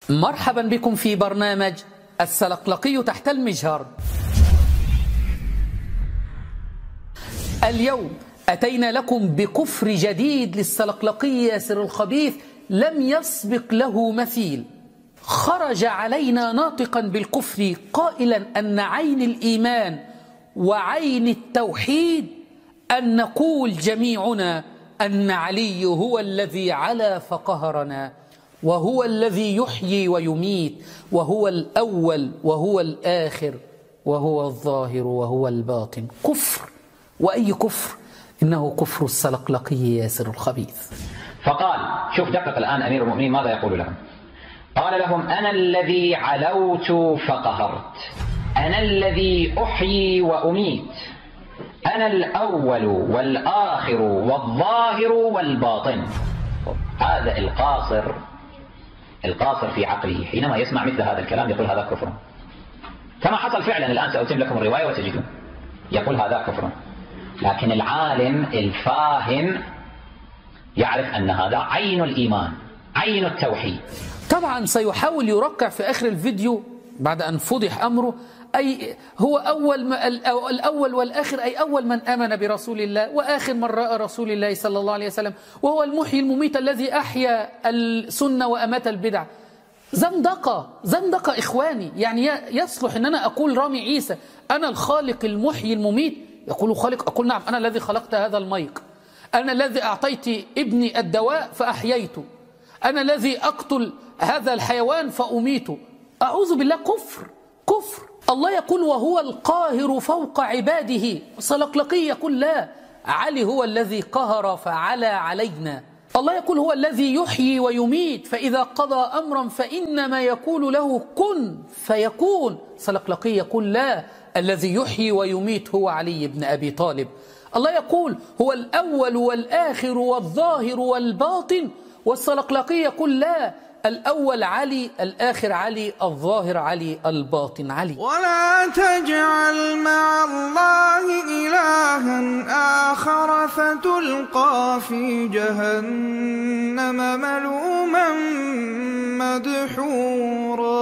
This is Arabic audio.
مرحبا بكم في برنامج السلقلقي تحت المجهر. اليوم أتينا لكم بكفر جديد للسلقلقي ياسر الخبيث لم يسبق له مثيل. خرج علينا ناطقا بالكفر قائلا أن عين الإيمان وعين التوحيد أن نقول جميعنا أن علي هو الذي علا فقهرنا، وهو الذي يحيي ويميت، وهو الأول وهو الآخر وهو الظاهر وهو الباطن. كفر، وأي كفر؟ إنه كفر السلقلقي ياسر الخبيث. فقال، شوف دقق الآن أمير المؤمنين ماذا يقول لهم. قال لهم: أنا الذي علوت فقهرت، أنا الذي أحيي وأميت، أنا الأول والآخر والظاهر والباطن. هذا القاصر في عقله حينما يسمع مثل هذا الكلام يقول هذا كفر، كما حصل فعلا. الآن سأتم لكم الرواية وتجدون يقول هذا كفر. لكن العالم الفاهم يعرف أن هذا عين الإيمان، عين التوحيد. طبعا سيحاول يرقع في آخر الفيديو بعد أن فضح أمره، أي هو الأول والآخر، أي أول من آمن برسول الله وآخر من رأى رسول الله صلى الله عليه وسلم، وهو المحيي المميت الذي أحيا السنة وأمات البدع. زندقة إخواني. يعني يصلح أن أنا أقول رامي عيسى أنا الخالق المحيي المميت؟ يقول خالق، أقول نعم، أنا الذي خلقت هذا الميق، أنا الذي أعطيت ابني الدواء فأحييته، أنا الذي أقتل هذا الحيوان فأميته. أعوذ بالله، كفر. الله يقول وهو القاهر فوق عباده. سلقلقي يقول لا، علي هو الذي قهر فعلى علينا. الله يقول هو الذي يحيي ويميت، فإذا قضى أمرا فإنما يقول له كن فيكون. سلقلقي يقول لا، الذي يحيي ويميت هو علي بن أبي طالب. الله يقول هو الأول والآخر والظاهر والباطن، والسلقلقي يقول لا، الأول علي، الآخر علي، الظاهر علي، الباطن علي. ولا تجعل مع الله إلها آخر فتلقى في جهنم ملوما مدحورا.